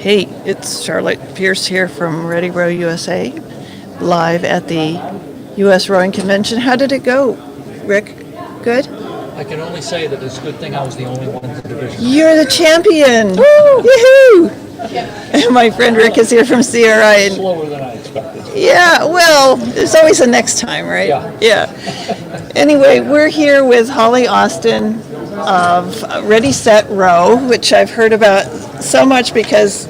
Hey, it's Charlotte Pierce here from Ready Row USA, live at the US Rowing Convention. How did it go, Rick? Good? I can only say that it's a good thing I was the only one in the division. You're the champion! Woo! Yoohoo! My friend Rick is here from CRI. And Slower than I expected. yeah, well, there's always a next time, right? Yeah. Anyway, we're here with Holly Austin of Ready, Set, Row, which I've heard about so much because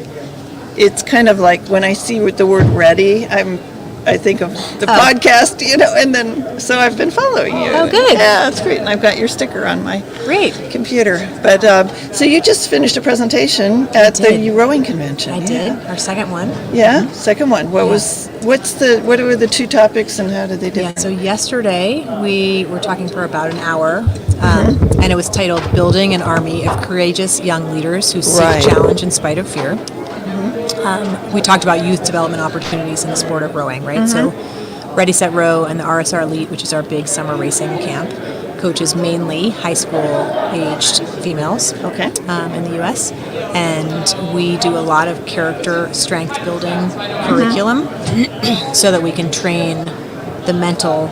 it's kind of like when I see the word ready, I think of the podcast, and then so I've been following you. Oh, good. Yeah, that's great. And I've got your sticker on my Great. computer. But so you just finished a presentation at the rowing convention. I did. Our second one. Yeah, second one. What were the two topics and how did they differ? Yeah, so yesterday we were talking for about an hour, and it was titled Building an Army of Courageous Young Leaders Who Seek Challenge in Spite of Fear. We talked about youth development opportunities in the sport of rowing, right? So Ready, Set, Row and the RSR Elite, which is our big summer racing camp, coaches mainly high school-aged females in the U.S., and we do a lot of character strength building curriculum so that we can train the mental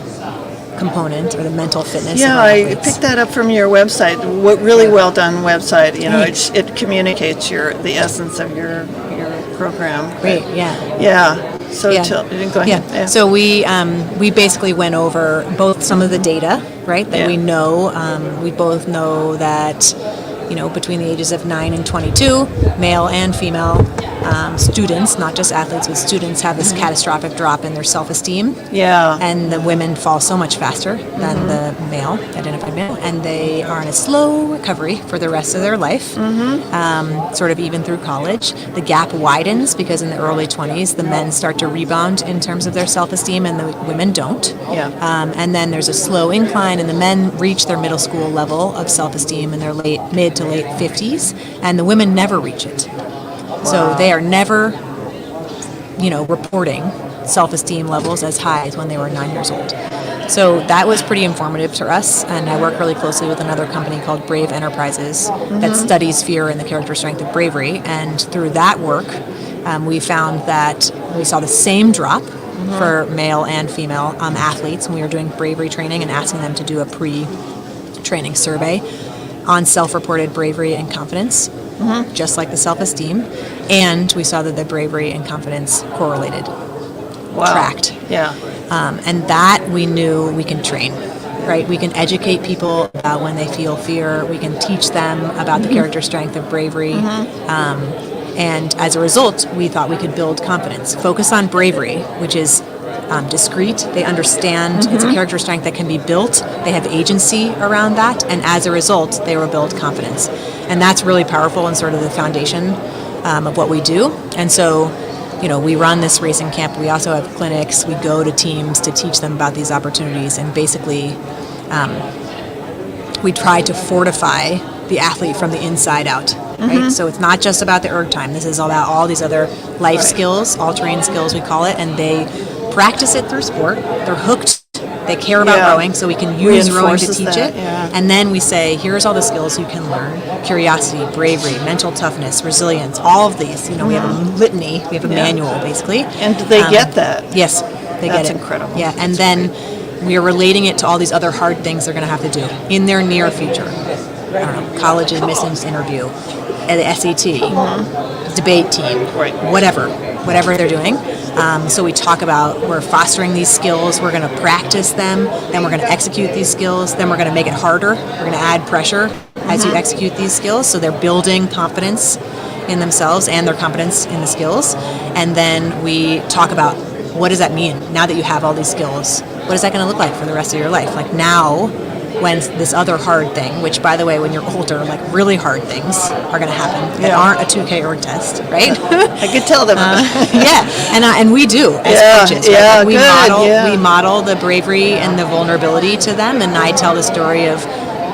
component or the mental fitness. Yeah, I picked that up from your website. Really well done website. It communicates the essence of your program. Great. Yeah. Yeah. So go ahead. Yeah. So we basically went over both some of the data, right? That we know. We both know that between the ages of 9 and 22, male and female students, not just athletes, but students have this catastrophic drop in their self-esteem. Yeah. And the women fall so much faster than the identified male, and they are in a slow recovery for the rest of their life, sort of even through college. The gap widens because in the early 20s, the men start to rebound in terms of their self-esteem, and the women don't. Yeah. And then there's a slow incline, and the men reach their middle school level of self-esteem in their mid to late 50s, and the women never reach it. So they are never, reporting self-esteem levels as high as when they were 9 years old. So that was pretty informative to us, and I work really closely with another company called Brave Enterprises that studies fear and the character strength of bravery, and through that work, we found that we saw the same drop for male and female athletes when we were doing bravery training and asking them to do a pre-training survey on self-reported bravery and confidence, just like the self-esteem, and we saw that the bravery and confidence correlated, tracked. Yeah. And that we knew we can train, right? We can educate people about when they feel fear. We can teach them about the character strength of bravery. And as a result, we thought we could build confidence. Focus on bravery, which is discreet. They understand it's a character strength that can be built. They have agency around that, and as a result, they will build confidence. And that's really powerful and sort of the foundation of what we do. And so, we run this racing camp. We also have clinics. We go to teams to teach them about these opportunities, and basically, we try to fortify the athlete from the inside out. Right? So it's not just about the erg time. This is about all these other life skills, all-terrain skills we call it, and they practice it through sport. They're hooked. They care about rowing, so we can use rowing to teach it. Yeah. And then we say, here's all the skills you can learn: curiosity, bravery, mental toughness, resilience. All of these. We have a litany. We have a manual, basically. And do they get that? Yes, they get it. That's incredible. Yeah, and then we are relating it to all these other hard things they're going to have to do in their near future. I don't know, college admissions interview, the SAT, debate team, whatever they're doing. So we talk about, we're fostering these skills, we're going to practice them, then we're going to execute these skills, then we're going to make it harder, we're going to add pressure as you execute these skills, so they're building confidence in themselves and their confidence in the skills. And then we talk about, what does that mean now that you have all these skills? What is that going to look like for the rest of your life? Like now, when this other hard thing, which by the way, when you're older, like really hard things are going to happen that aren't a 2K erg test, right? I could tell them. And we do as coaches. Right? Yeah, we model the bravery and the vulnerability to them, and I tell the story of,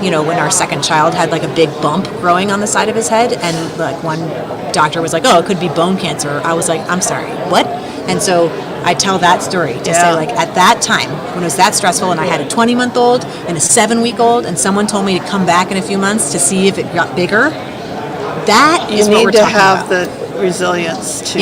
when our second child had like a big bump growing on the side of his head, and like one doctor was like, "Oh, it could be bone cancer." I was like, "I'm sorry, what?" And so I tell that story to say, like, at that time, when it was that stressful and I had a 20-month-old and a 7-week-old and someone told me to come back in a few months to see if it got bigger, that is what we're talking about. You need to have resilience to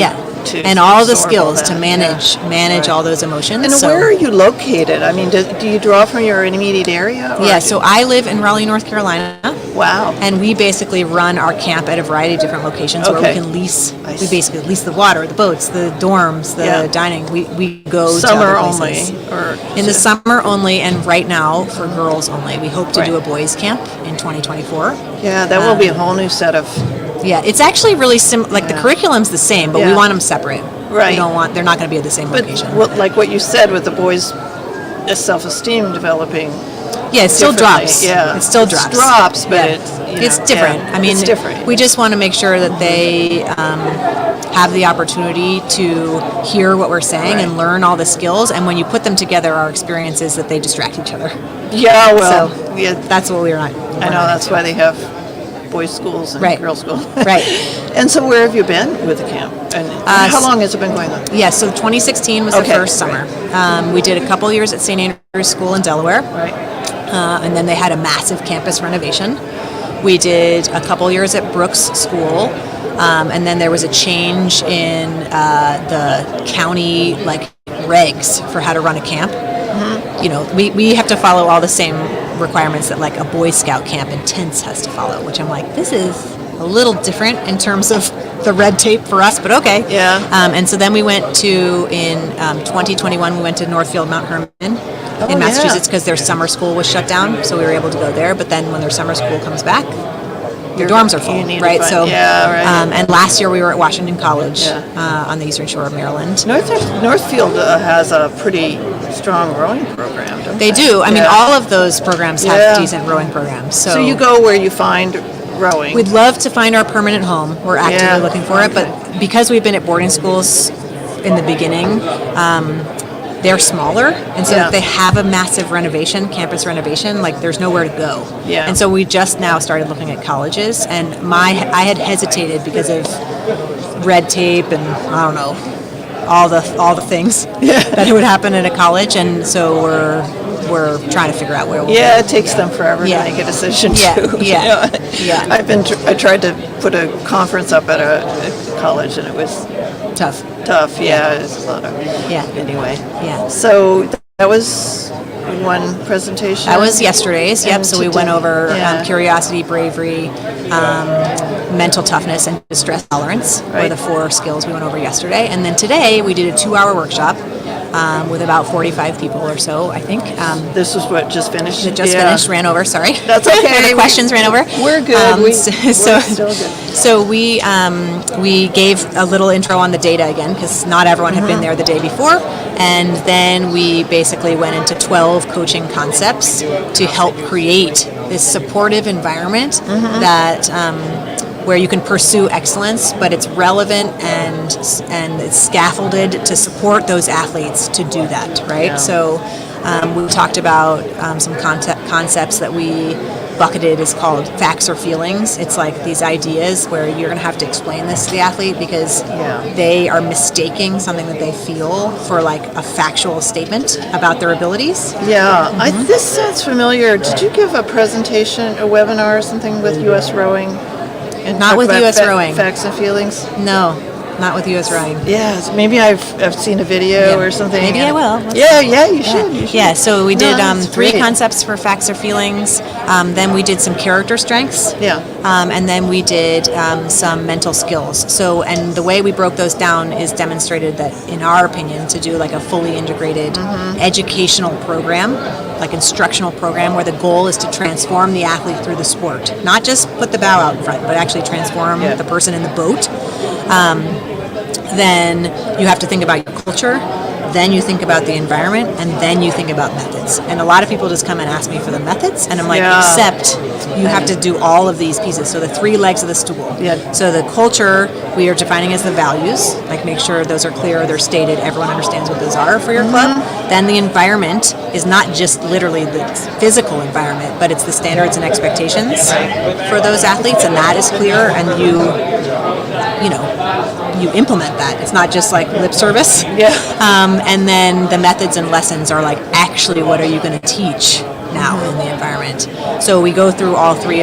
and all the absorb skills that. to manage Right. all those emotions. And So- where are you located? I mean, do you draw from your immediate area? Or Yeah, so I live in Raleigh, North Carolina. Wow. And we basically run our camp at a variety of different locations where we Okay. can lease. I We see. basically lease the water, the boats, the dorms, the Yeah. dining. We go Summer to other only, places. or In the summer only, and right now for girls only. We hope to do a Right. boys camp in 2024. yeah, that will be a whole new set of Yeah, it's actually really like the Yeah. curriculum's the same, but we Yeah. want them separate. Right. We don't want. They're not going to be at the same But location. like what you said with the boys' self-esteem developing. Yeah, it still differently. drops. Yeah, It still drops. Drops, but Yeah. it's It's different. yeah, I mean, it's different. we just want to make sure that they have the opportunity to hear what we're saying Right. and learn all the skills. And when you put them together, our experience is that they distract each other. Yeah, well, So, yeah, That's what we're not. I know that's why they have boys' schools and Right. girls' schools. Right. And so, where have you been with the camp? And how long has it been going on? Yeah, so 2016 was Okay, the first summer. We did a couple years at St. Andrew's School in Delaware. Right. And then they had a massive campus renovation. We did a couple years at Brooks School, and then there was a change in the county regs for how to run a camp. Mm-hmm. You know, we have to follow all the same requirements that like a Boy Scout camp in tents has to follow, which I'm like, this is a little different in terms of the red tape for us, but okay. Yeah. And so then we went to, in 2021, we went to Northfield Mount Herman Oh, in Massachusetts yeah. because their summer school was shut down, so we were able to go there. But then when their summer school comes back, their dorms are full, you need to right? find- So, yeah, right. and last year we were at Washington College Yeah. on the eastern shore of Maryland. Northfield has a pretty strong rowing program, don't They do. I mean, Yeah. all of those programs have Yeah. decent rowing programs. So, So you go where you find rowing. we'd love to find our permanent home. We're actively Yeah. looking for it, but because we've been at boarding schools in the beginning, they're smaller, and so Yeah. if they have a massive renovation, campus renovation, there's nowhere to go. Yeah. And so we just now started looking at colleges, and I had hesitated because of red tape and I don't know all the things that would happen at a college, and so we're trying to figure out where we'll Yeah, it takes them forever Yeah. to make a decision Yeah, too. yeah, yeah. I tried to put a conference up at a college, and it was tough. tough. Yeah, it's a lot of. Yeah. Anyway, Yeah. so that was one presentation. That was yesterday's. Yep. And So we went today- over yeah. curiosity, bravery, mental toughness, and distress tolerance were Right. the 4 skills we went over yesterday. And then today we did a 2-hour workshop with about 45 people or so, I think. This was what just finished. It just Yeah. finished, ran over. Sorry. That's okay. The questions ran over. We're good. We're So still good. So we gave a little intro on the data again because not everyone had been there the day before, and then we basically went into 12 coaching concepts to help create this supportive environment that where you can pursue excellence, but it's relevant and it's scaffolded to support those athletes to do that, right? Yeah. So we talked about some concepts that we bucketed is called facts or feelings. It's like these ideas where you're going to have to explain this to the athlete because Yeah. they are mistaking something that they feel for a factual statement about their abilities. Yeah, this sounds familiar. Did you give a presentation, a webinar or something with US Rowing? And Not talk with about US Rowing. Facts and feelings? No, not with US Rowing. Yes, maybe I've seen a video Yeah. or something. Maybe I will. Yeah, you should. You should. Yeah, so we did that's 3 great. concepts for facts or feelings. Then we did some character strengths. Yeah. And then we did some mental skills. So, and the way we broke those down is demonstrated that, in our opinion, to do a fully integrated educational program, instructional program, where the goal is to transform the athlete through the sport, not just put the bow out in front, but actually transform Yeah. the person in the boat. Then you have to think about your culture, then you think about the environment, and then you think about methods. And a lot of people just come and ask me for the methods, and I'm like, Yeah. except you have to do all of these pieces. So the 3 legs of the stool. Yeah. So the culture we are defining as the values, make sure those are clear, they're stated, everyone understands what those are for your club. Then the environment is not just literally the physical environment, but it's the standards and expectations for those athletes, and that is clear, and you implement that. It's not just lip service. Yeah. And then the methods and lessons are actually what are you going to teach now in the environment. So we go through all three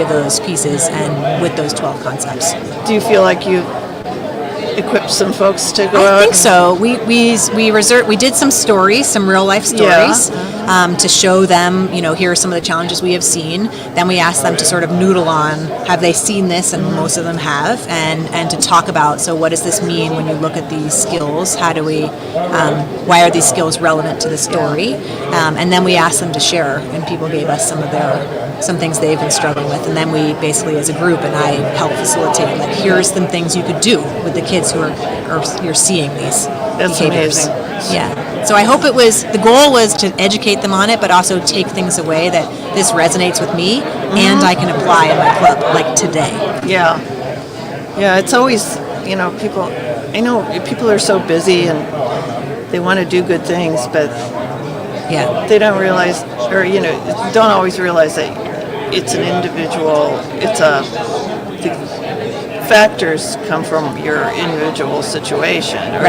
of those pieces and with those 12 concepts. Do you feel like you equip some folks to go out? I think so. We did some stories, some real life stories, to show them, here are some of the challenges we have seen. Then we asked them to sort of noodle on, have they seen this? And most of them have, and to talk about, so what does this mean when you look at these skills? How do we, why are these skills relevant to the story? And then we asked them to share, and people gave us some things they've been struggling with, and then we basically, as a group, and I help facilitate, like, here's some things you could do with the kids who are you're seeing these behaviors. Amazing. Yeah. So I hope the goal was to educate them on it, but also take things away that this resonates with me, and I can apply in my club, like today. Yeah. Yeah, it's always, people are so busy and they want to do good things, but they don't realize, or don't always realize that it's an individual. The factors come from your individual situation, or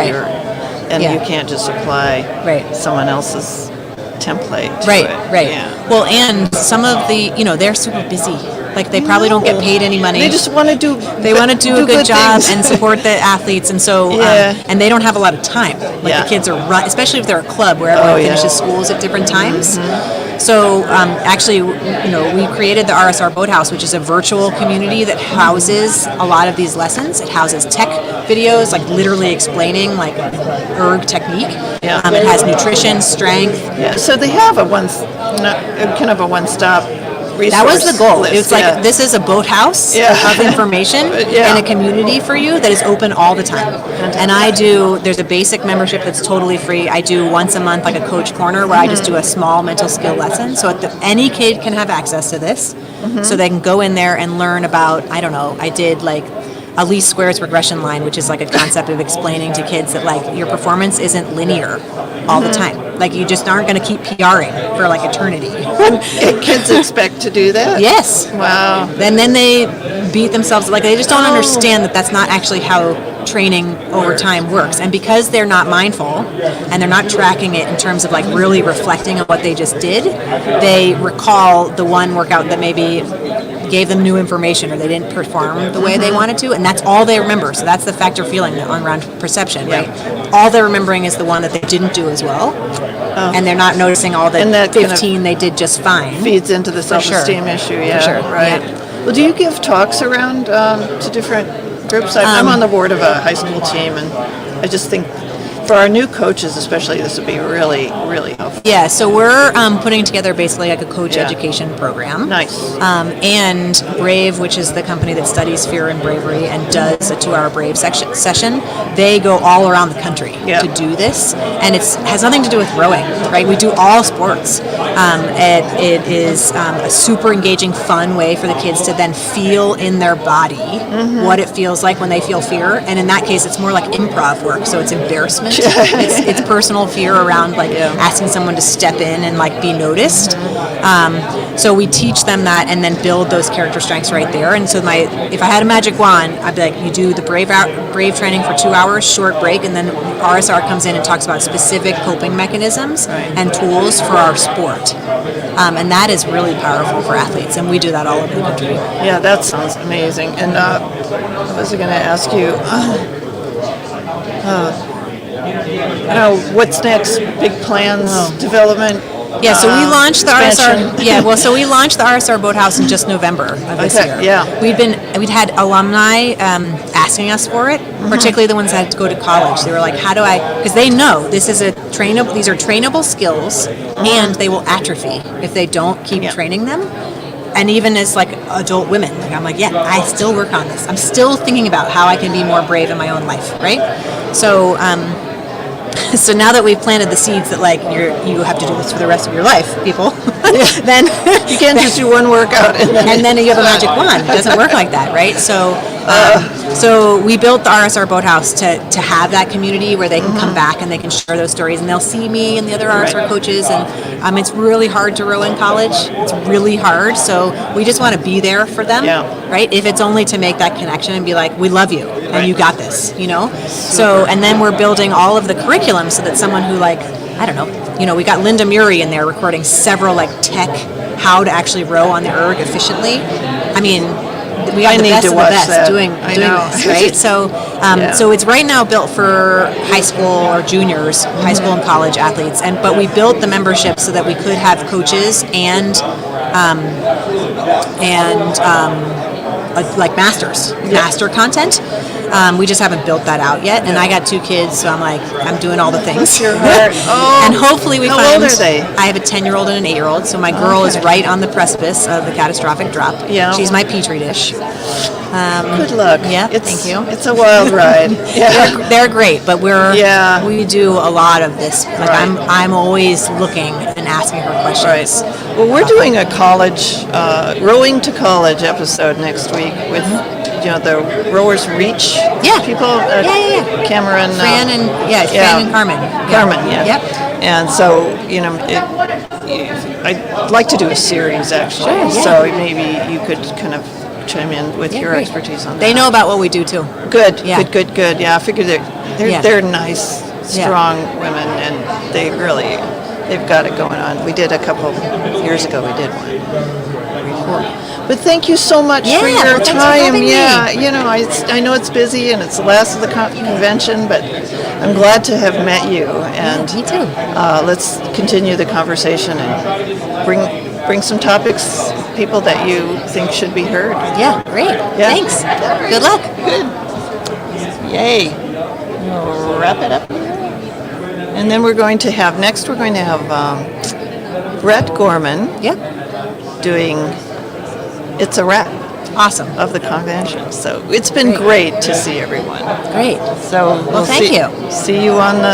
you can't just apply someone else's template to it. Right. Yeah. Well, and some of the, they're super busy. Like, they probably don't get paid any money. They just want to do. They want to do a good job things. and support the athletes, and so and they don't have a lot of time. Like the kids are especially if they're a club where everyone finishes schools at different times. So actually, we created the RSR Boathouse, which is a virtual community that houses a lot of these lessons. It houses tech videos, like literally explaining like erg technique. Yeah. It has nutrition, strength. Yeah. So they have a one-stop resource. That was the goal. List. It's like, this is a boathouse of information and a community for you that is open all the time. And there's a basic membership that's totally free. I do once a month like a coach corner where I just do a small mental skill lesson. So any kid can have access to this. So they can go in there and learn about, I did like a least squares regression line, which is like a concept of explaining to kids that like your performance isn't linear all the time. Like, you just aren't going to keep PRing for like eternity. Kids expect to do that? Yes. Wow. And then they beat themselves, like they just don't understand that that's not actually how training over time works. And because they're not mindful and they're not tracking it in terms of like really reflecting on what they just did, they recall the one workout that maybe gave them new information or they didn't perform the way they wanted to, and that's all they remember. So that's the factor feeling around perception, right? All they're remembering is the one that they didn't do as well, and they're not noticing all the 15 they did just fine. Feeds into the self-esteem issue, For sure. Right. Yeah. Well, do you give talks around to different groups? I'm on the board of a high school team, and I just think for our new coaches especially, this would be really, really helpful. Yeah, so we're putting together basically like a coach education program. Nice. And Brave, which is the company that studies fear and bravery and does a 2-hour Brave session, they go all around the country to do this. And it has nothing to do with rowing, right? We do all sports. It is a super engaging, fun way for the kids to then feel in their body what it feels like when they feel fear. And in that case, it's more like improv work, so it's embarrassment. It's personal fear around like asking someone to step in and like be noticed. So we teach them that and then build those character strengths right there. And so if I had a magic wand, I'd be like, you do the Brave training for 2 hours, short break, and then RSR comes in and talks about specific coping mechanisms and tools for our sport. And that is really powerful for athletes, and we do that all over the country. Yeah, that sounds amazing. And I was going to ask you, what's next? Big plans, development? Yeah, so we launched the expansion. RSR. Yeah, well, so we launched the RSR Boathouse in just November of this year. Yeah, we'd had alumni asking us for it, particularly the ones that had to go to college. They were like, "How do I?" Because they know this is these are trainable skills, and they will atrophy if they don't keep training them. And even as like adult women, like I'm like, I still work on this. I'm still thinking about how I can be more brave in my own life, right? So. So now that we've planted the seeds that like you have to do this for the rest of your life, people, then you can't just do one workout and then you have a magic wand. It doesn't work like that, right? So we built the RSR Boathouse to have that community where they can come back and they can share those stories, and they'll see me and the other RSR coaches. And it's really hard to row in college. It's really hard. So we just want to be there for them, right? If it's only to make that connection and be like, we love you and you got this, So, and then we're building all of the curriculum so that someone who like, I don't know, we got Linda Murray in there recording several like tech, how to actually row on the erg efficiently. I mean, we have I the need best to of the watch best that. doing I know. this, right? So, Yeah. so it's right now built for high school or juniors, high school and college athletes, but we built the membership so that we could have coaches and like master content. We just haven't built that out yet, and I got 2 kids, so I'm doing all the things. Bless your heart. Oh, And hopefully we how find. old are they? I have a 10-year-old and an 8-year-old, so my girl is right on the precipice of the catastrophic drop. Yeah. She's my petri dish. Good luck. Yeah, It's, thank you. It's a wild ride. Yeah. They're great, but Yeah. we do a lot of this. Like Right. I'm always looking and asking her questions. Right. Well, we're doing a college, rowing to college episode next week with, the Rowers Reach Yeah. people. Yeah. Cameron. Fran and Fran and Carmen. Carmen, yeah. Yep. And so, I'd like to do a series actually. Sure, yeah. So maybe you could kind of chime in with your great. expertise on that. They know about what we do too. Good, Yeah. good. Yeah, I figure they're Yeah. they're nice, strong women, and they've got it going on. We did a couple years ago. We did one report. But thank you so much for Yeah, your well, thanks for time. having me. Yeah, I know it's busy and it's the last of the convention, but I'm glad to have met you. And me too. let's continue the conversation and bring some topics, people that you think should be heard. Yeah, great. Yeah. Thanks. Good luck. Yay. We'll wrap it up. And then we're going to have Brett Gorman Yep. doing It's a Wrap Awesome. of the convention. So it's been great to see everyone. Great. So we'll thank you. See you on the